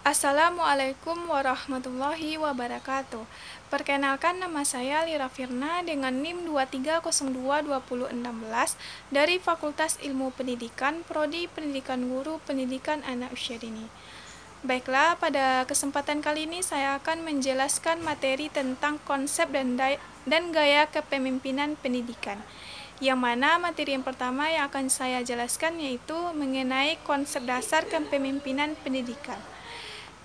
Assalamualaikum warahmatullahi wabarakatuh. Perkenalkan, nama saya Lira Firna dengan NIM 23022016 dari Fakultas Ilmu Pendidikan, Prodi Pendidikan Guru Pendidikan Anak Usia Dini. Baiklah, pada kesempatan kali ini saya akan menjelaskan materi tentang konsep dan gaya kepemimpinan pendidikan. Yang mana materi yang pertama yang akan saya jelaskan yaitu mengenai konsep dasar kepemimpinan pendidikan.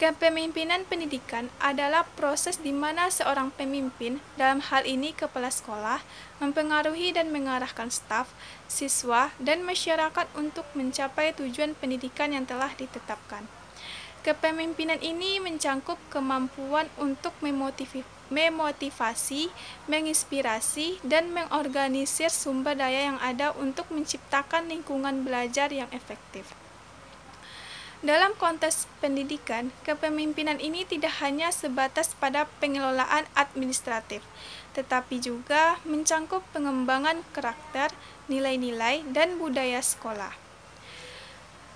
Kepemimpinan pendidikan adalah proses di mana seorang pemimpin, dalam hal ini kepala sekolah, mempengaruhi dan mengarahkan staf, siswa, dan masyarakat untuk mencapai tujuan pendidikan yang telah ditetapkan. Kepemimpinan ini mencangkup kemampuan untuk memotivasi, menginspirasi, dan mengorganisir sumber daya yang ada untuk menciptakan lingkungan belajar yang efektif. Dalam konteks pendidikan, kepemimpinan ini tidak hanya sebatas pada pengelolaan administratif, tetapi juga mencangkup pengembangan karakter, nilai-nilai, dan budaya sekolah.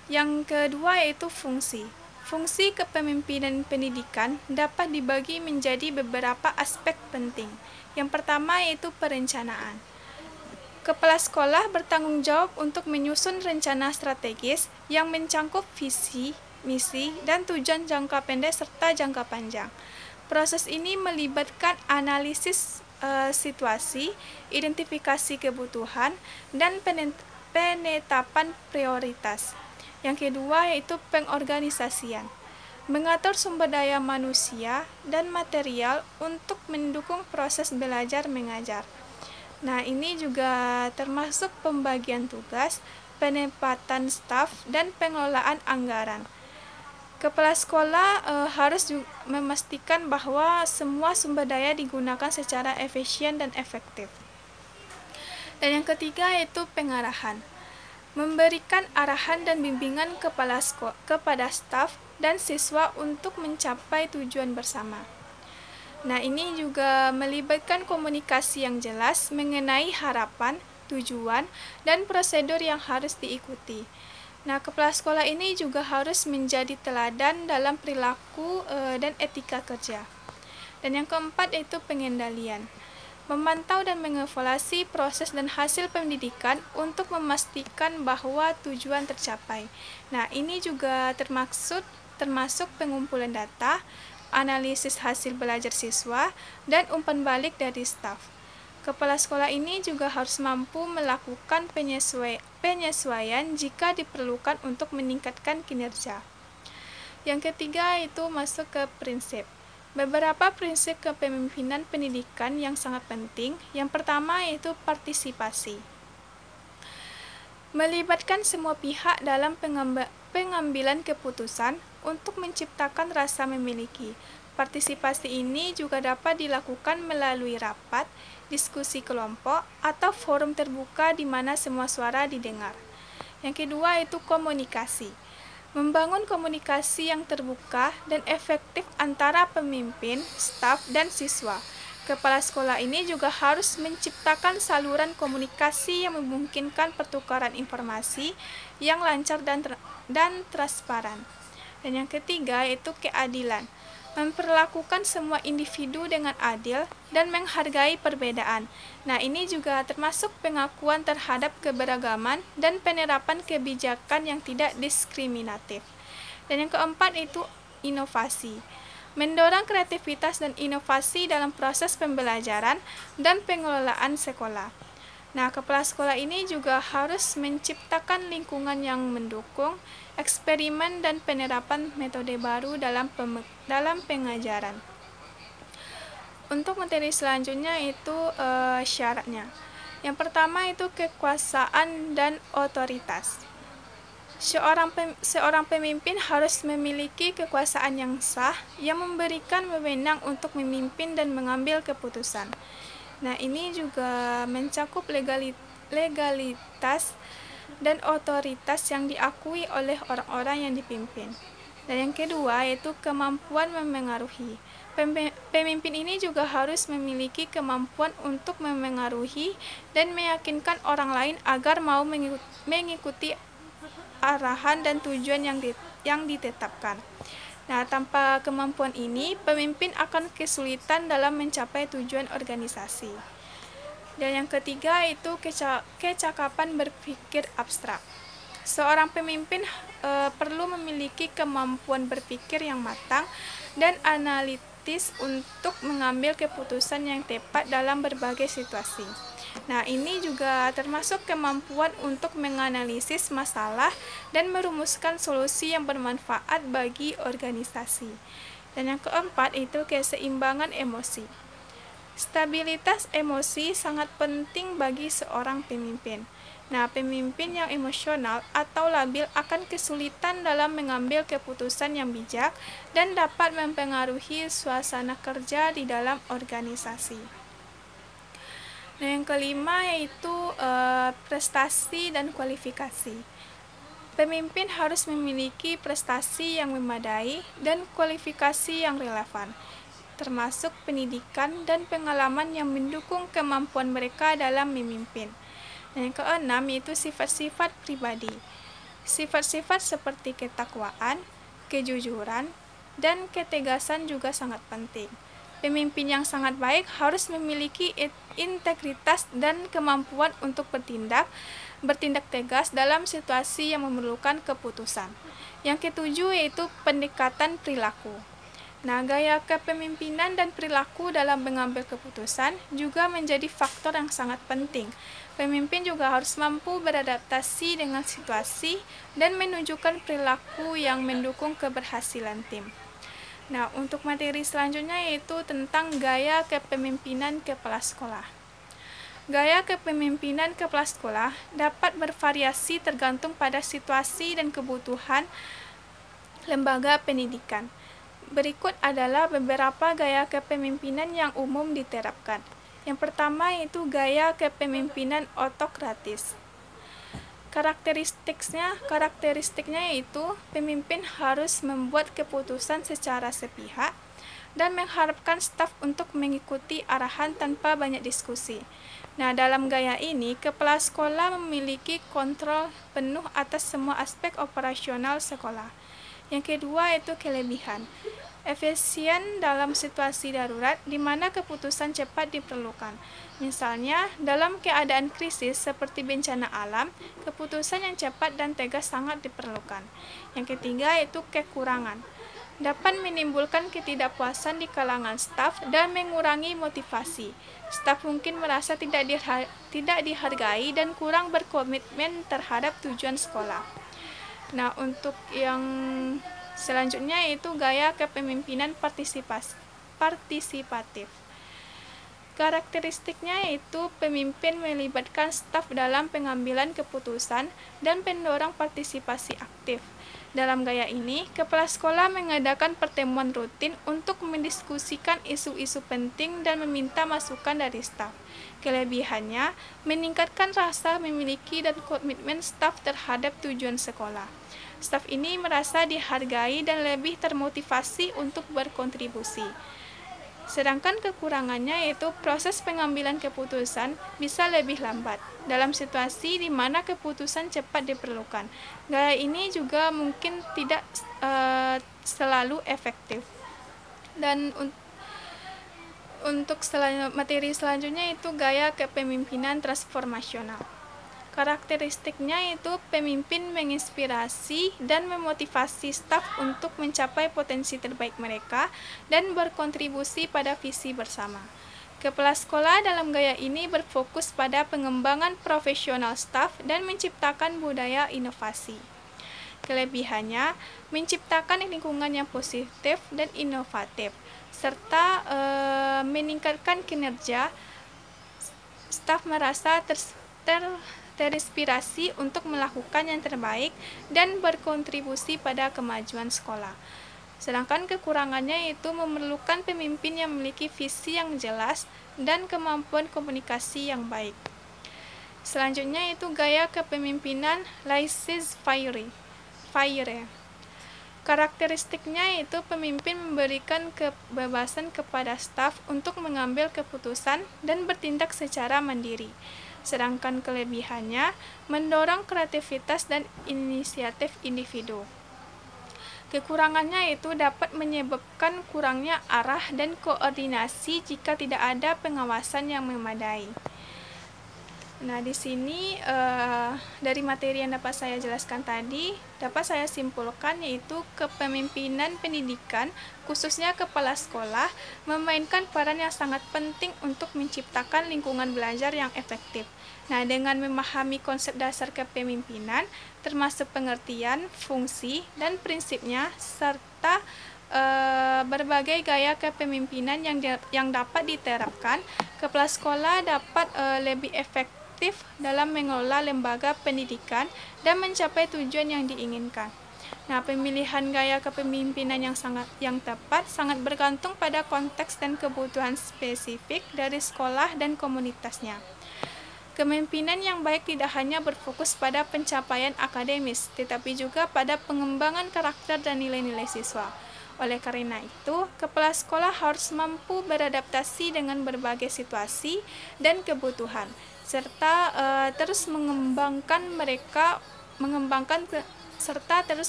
Yang kedua yaitu fungsi. Fungsi kepemimpinan pendidikan dapat dibagi menjadi beberapa aspek penting. Yang pertama yaitu perencanaan. Kepala sekolah bertanggung jawab untuk menyusun rencana strategis yang mencangkup visi, misi, dan tujuan jangka pendek serta jangka panjang. Proses ini melibatkan analisis situasi, identifikasi kebutuhan, dan penetapan prioritas. Yang kedua yaitu pengorganisasian. Mengatur sumber daya manusia dan material untuk mendukung proses belajar mengajar. Nah, ini juga termasuk pembagian tugas, penempatan staf, dan pengelolaan anggaran. Kepala sekolah harus memastikan bahwa semua sumber daya digunakan secara efisien dan efektif. Dan yang ketiga yaitu pengarahan. Memberikan arahan dan bimbingan kepada staf dan siswa untuk mencapai tujuan bersama. Nah, ini juga melibatkan komunikasi yang jelas mengenai harapan, tujuan, dan prosedur yang harus diikuti. Nah, kepala sekolah ini juga harus menjadi teladan dalam perilaku dan etika kerja. Dan yang keempat yaitu pengendalian. Memantau dan mengevaluasi proses dan hasil pendidikan untuk memastikan bahwa tujuan tercapai. Nah, ini juga termasuk pengumpulan data, analisis hasil belajar siswa, dan umpan balik dari staf. Kepala sekolah ini juga harus mampu melakukan penyesuaian jika diperlukan untuk meningkatkan kinerja. Yang ketiga itu masuk ke prinsip. Beberapa prinsip kepemimpinan pendidikan yang sangat penting. Yang pertama yaitu partisipasi. Melibatkan semua pihak dalam pengambilan keputusan untuk menciptakan rasa memiliki. Partisipasi ini juga dapat dilakukan melalui rapat, diskusi kelompok, atau forum terbuka di mana semua suara didengar. Yang kedua yaitu komunikasi. Membangun komunikasi yang terbuka dan efektif antara pemimpin, staf, dan siswa. Kepala sekolah ini juga harus menciptakan saluran komunikasi yang memungkinkan pertukaran informasi yang lancar dan transparan. Dan yang ketiga yaitu keadilan. Memperlakukan semua individu dengan adil dan menghargai perbedaan. Nah, ini juga termasuk pengakuan terhadap keberagaman dan penerapan kebijakan yang tidak diskriminatif. Dan yang keempat itu inovasi. Mendorong kreativitas dan inovasi dalam proses pembelajaran dan pengelolaan sekolah. Nah, kepala sekolah ini juga harus menciptakan lingkungan yang mendukung eksperimen dan penerapan metode baru dalam pengajaran. Untuk materi selanjutnya itu syaratnya. Yang pertama itu kekuasaan dan otoritas. Seorang pemimpin harus memiliki kekuasaan yang sah yang memberikan wewenang untuk memimpin dan mengambil keputusan. Nah, ini juga mencakup legalitas dan otoritas yang diakui oleh orang-orang yang dipimpin. Dan yang kedua yaitu kemampuan memengaruhi. Pemimpin ini juga harus memiliki kemampuan untuk memengaruhi dan meyakinkan orang lain agar mau mengikuti arahan dan tujuan yang ditetapkan. Nah, tanpa kemampuan ini, pemimpin akan kesulitan dalam mencapai tujuan organisasi. Dan yang ketiga itu kecakapan berpikir abstrak. Seorang pemimpin perlu memiliki kemampuan berpikir yang matang dan analitis untuk mengambil keputusan yang tepat dalam berbagai situasi. Nah, ini juga termasuk kemampuan untuk menganalisis masalah dan merumuskan solusi yang bermanfaat bagi organisasi. Dan yang keempat itu keseimbangan emosi. Stabilitas emosi sangat penting bagi seorang pemimpin. Nah, pemimpin yang emosional atau labil akan kesulitan dalam mengambil keputusan yang bijak dan dapat mempengaruhi suasana kerja di dalam organisasi. Nah, yang kelima yaitu prestasi dan kualifikasi. Pemimpin harus memiliki prestasi yang memadai dan kualifikasi yang relevan, termasuk pendidikan dan pengalaman yang mendukung kemampuan mereka dalam memimpin. Dan yang keenam yaitu sifat-sifat pribadi. Sifat-sifat seperti ketakwaan, kejujuran, dan ketegasan juga sangat penting. Pemimpin yang sangat baik harus memiliki integritas dan kemampuan untuk bertindak tegas dalam situasi yang memerlukan keputusan. Yang ketujuh yaitu pendekatan perilaku. Nah, gaya kepemimpinan dan perilaku dalam mengambil keputusan juga menjadi faktor yang sangat penting. Pemimpin juga harus mampu beradaptasi dengan situasi dan menunjukkan perilaku yang mendukung keberhasilan tim. Nah, untuk materi selanjutnya yaitu tentang gaya kepemimpinan kepala sekolah. Gaya kepemimpinan kepala sekolah dapat bervariasi tergantung pada situasi dan kebutuhan lembaga pendidikan. Berikut adalah beberapa gaya kepemimpinan yang umum diterapkan. Yang pertama yaitu gaya kepemimpinan otokratis. Karakteristiknya yaitu pemimpin harus membuat keputusan secara sepihak dan mengharapkan staf untuk mengikuti arahan tanpa banyak diskusi. Nah, dalam gaya ini, kepala sekolah memiliki kontrol penuh atas semua aspek operasional sekolah. Yang kedua yaitu kelebihan. Efisien dalam situasi darurat di mana keputusan cepat diperlukan. Misalnya, dalam keadaan krisis seperti bencana alam, keputusan yang cepat dan tegas sangat diperlukan. Yang ketiga yaitu kekurangan. Dapat menimbulkan ketidakpuasan di kalangan staf dan mengurangi motivasi. Staf mungkin merasa tidak dihargai dan kurang berkomitmen terhadap tujuan sekolah. Nah, untuk yang selanjutnya yaitu gaya kepemimpinan partisipatif. Karakteristiknya yaitu pemimpin melibatkan staf dalam pengambilan keputusan dan mendorong partisipasi aktif. Dalam gaya ini, kepala sekolah mengadakan pertemuan rutin untuk mendiskusikan isu-isu penting dan meminta masukan dari staf. Kelebihannya, meningkatkan rasa memiliki dan komitmen staf terhadap tujuan sekolah. Staf ini merasa dihargai dan lebih termotivasi untuk berkontribusi. Sedangkan kekurangannya yaitu proses pengambilan keputusan bisa lebih lambat dalam situasi di mana keputusan cepat diperlukan. Gaya ini juga mungkin tidak selalu efektif. Dan untuk materi selanjutnya itu gaya kepemimpinan transformasional. Karakteristiknya itu pemimpin menginspirasi dan memotivasi staf untuk mencapai potensi terbaik mereka dan berkontribusi pada visi bersama. Kepala sekolah dalam gaya ini berfokus pada pengembangan profesional staf dan menciptakan budaya inovasi. Kelebihannya, menciptakan lingkungan yang positif dan inovatif, serta meningkatkan kinerja. Staf merasa terinspirasi untuk melakukan yang terbaik dan berkontribusi pada kemajuan sekolah. Sedangkan kekurangannya yaitu memerlukan pemimpin yang memiliki visi yang jelas dan kemampuan komunikasi yang baik. Selanjutnya yaitu gaya kepemimpinan laissez-faire. Karakteristiknya yaitu pemimpin memberikan kebebasan kepada staf untuk mengambil keputusan dan bertindak secara mandiri. Sedangkan kelebihannya mendorong kreativitas dan inisiatif individu. Kekurangannya itu dapat menyebabkan kurangnya arah dan koordinasi jika tidak ada pengawasan yang memadai. Nah, di sini dari materi yang dapat saya jelaskan tadi, dapat saya simpulkan yaitu kepemimpinan pendidikan, khususnya kepala sekolah, memainkan peran yang sangat penting untuk menciptakan lingkungan belajar yang efektif. Nah, dengan memahami konsep dasar kepemimpinan, termasuk pengertian, fungsi, dan prinsipnya, serta berbagai gaya kepemimpinan yang dapat diterapkan, kepala sekolah dapat lebih efektif dalam mengelola lembaga pendidikan dan mencapai tujuan yang diinginkan. Nah, pemilihan gaya kepemimpinan yang tepat sangat bergantung pada konteks dan kebutuhan spesifik dari sekolah dan komunitasnya. Kepemimpinan yang baik tidak hanya berfokus pada pencapaian akademis, tetapi juga pada pengembangan karakter dan nilai-nilai siswa. Oleh karena itu, kepala sekolah harus mampu beradaptasi dengan berbagai situasi dan kebutuhan, serta terus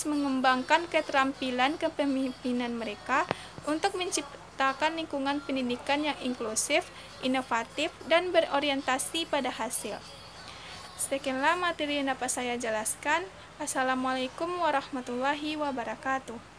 mengembangkan keterampilan kepemimpinan mereka untuk menciptakan lingkungan pendidikan yang inklusif, inovatif, dan berorientasi pada hasil. Sekianlah materi yang dapat saya jelaskan. Assalamualaikum warahmatullahi wabarakatuh.